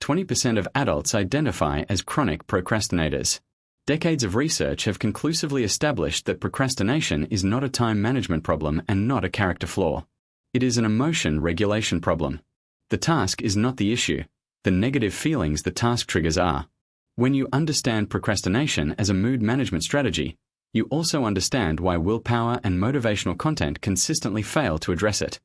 20% of adults identify as chronic procrastinators. Decades of research have conclusively established that procrastination is not a time management problem and not a character flaw. It is an emotion regulation problem. The task is not the issue. The negative feelings the task triggers are. When you understand procrastination as a mood management strategy, you also understand why willpower and motivational content consistently fail to address it.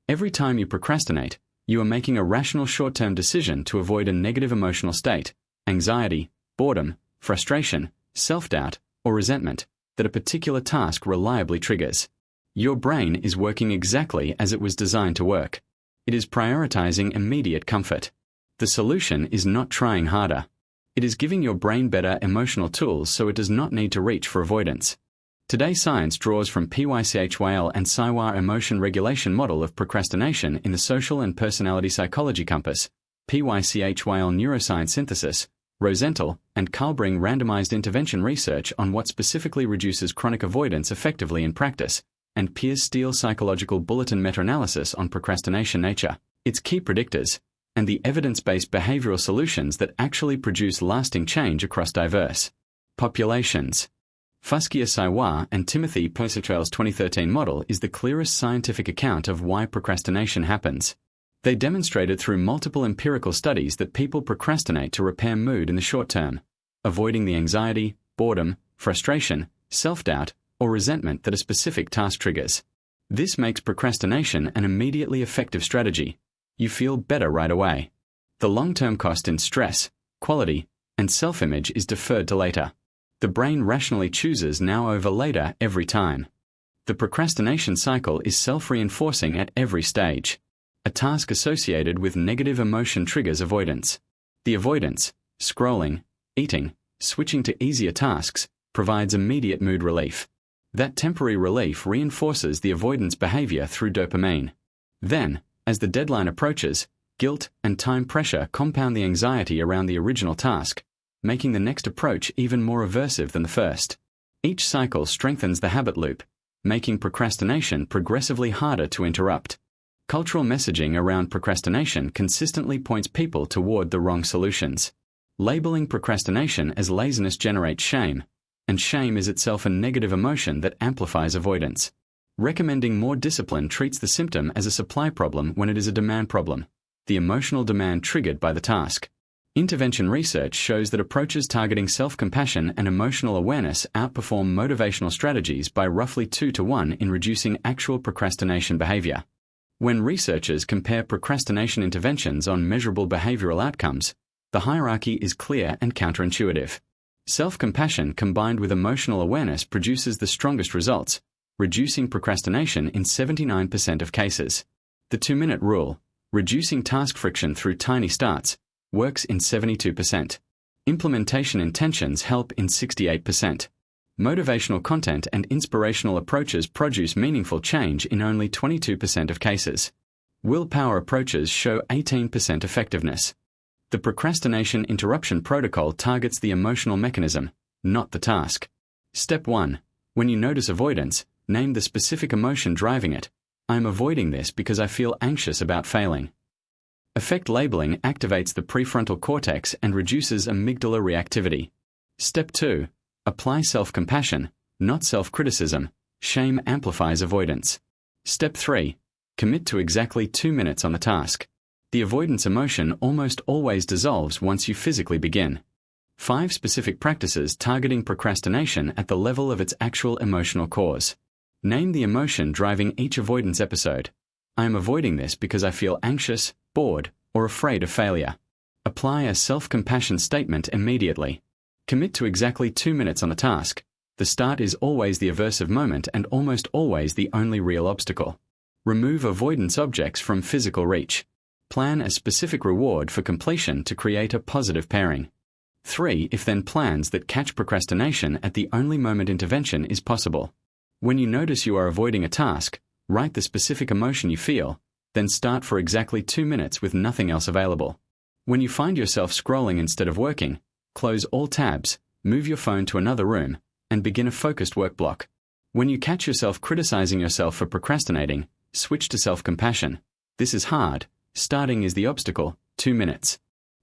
Every time you procrastinate, you are making a rational short-term decision to avoid a negative emotional state, anxiety, boredom, frustration, self-doubt, or resentment that a particular task reliably triggers. Your brain is working exactly as it was designed to work. It is prioritizing immediate comfort. The solution is not trying harder. It is giving your brain better emotional tools so it does not need to reach for avoidance. Today's science draws from Pychyl and Sirois emotion regulation model of procrastination in the social and personality psychology compass, Pychyl neuroscience synthesis, Rosenthal and Karlbring randomized intervention research on what specifically reduces chronic avoidance effectively in practice, and Piers-Steele psychological bulletin meta-analysis on procrastination nature, its key predictors, and the evidence-based behavioral solutions that actually produce lasting change across diverse populations. Sirois and Timothy Pychyl's 2013 model is the clearest scientific account of why procrastination happens. They demonstrated through multiple empirical studies that people procrastinate to repair mood in the short term, avoiding the anxiety, boredom, frustration, self-doubt, or resentment that a specific task triggers. This makes procrastination an immediately effective strategy. You feel better right away. The long-term cost in stress, quality, and self-image is deferred to later. The brain rationally chooses now over later every time. The procrastination cycle is self-reinforcing at every stage. A task associated with negative emotion triggers avoidance. The avoidance, scrolling, eating, switching to easier tasks, provides immediate mood relief. That temporary relief reinforces the avoidance behavior through dopamine. Then, as the deadline approaches, guilt and time pressure compound the anxiety around the original task, making the next approach even more aversive than the first. Each cycle strengthens the habit loop, making procrastination progressively harder to interrupt. Cultural messaging around procrastination consistently points people toward the wrong solutions. Labeling procrastination as laziness generates shame, and shame is itself a negative emotion that amplifies avoidance. Recommending more discipline treats the symptom as a supply problem when it is a demand problem, the emotional demand triggered by the task. Intervention research shows that approaches targeting self-compassion and emotional awareness outperform motivational strategies by roughly 2-to-1 in reducing actual procrastination behavior. When researchers compare procrastination interventions on measurable behavioral outcomes, the hierarchy is clear and counterintuitive. Self-compassion combined with emotional awareness produces the strongest results, reducing procrastination in 79% of cases. The 2-minute rule, reducing task friction through tiny starts, works in 72%. Implementation intentions help in 68%. Motivational content and inspirational approaches produce meaningful change in only 22% of cases. Willpower approaches show 18% effectiveness. The procrastination interruption protocol targets the emotional mechanism, not the task. Step 1. When you notice avoidance, name the specific emotion driving it. I am avoiding this because I feel anxious about failing. Affect labeling activates the prefrontal cortex and reduces amygdala reactivity. Step 2. Apply self-compassion, not self-criticism. Shame amplifies avoidance. Step 3. Commit to exactly 2 minutes on the task. The avoidance emotion almost always dissolves once you physically begin. 5 specific practices targeting procrastination at the level of its actual emotional cause. Name the emotion driving each avoidance episode. I am avoiding this because I feel anxious, bored, or afraid of failure. Apply a self-compassion statement immediately. Commit to exactly 2 minutes on the task. The start is always the aversive moment and almost always the only real obstacle. Remove avoidance objects from physical reach. Plan a specific reward for completion to create a positive pairing. 3 if-then plans that catch procrastination at the only moment intervention is possible. When you notice you are avoiding a task, write the specific emotion you feel, then start for exactly 2 minutes with nothing else available. When you find yourself scrolling instead of working, close all tabs, move your phone to another room, and begin a focused work block. When you catch yourself criticizing yourself for procrastinating, switch to self-compassion. This is hard. Starting is the obstacle. 2 minutes.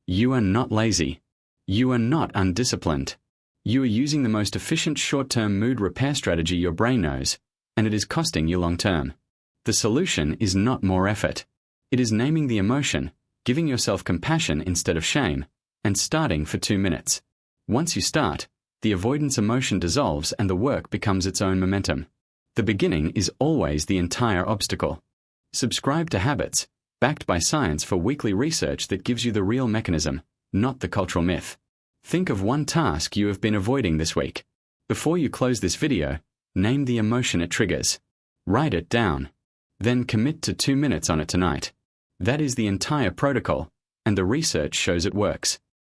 You are not lazy. You are not undisciplined. You are using the most efficient short-term mood repair strategy your brain knows, and it is costing you long-term. The solution is not more effort. It is naming the emotion, giving yourself compassion instead of shame, and starting for 2 minutes. Once you start, the avoidance emotion dissolves and the work becomes its own momentum. The beginning is always the entire obstacle. Subscribe to Habits, backed by science, for weekly research that gives you the real mechanism, not the cultural myth. Think of one task you have been avoiding this week. Before you close this video, name the emotion it triggers. Write it down. Then commit to 2 minutes on it tonight. That is the entire protocol, and the research shows it works.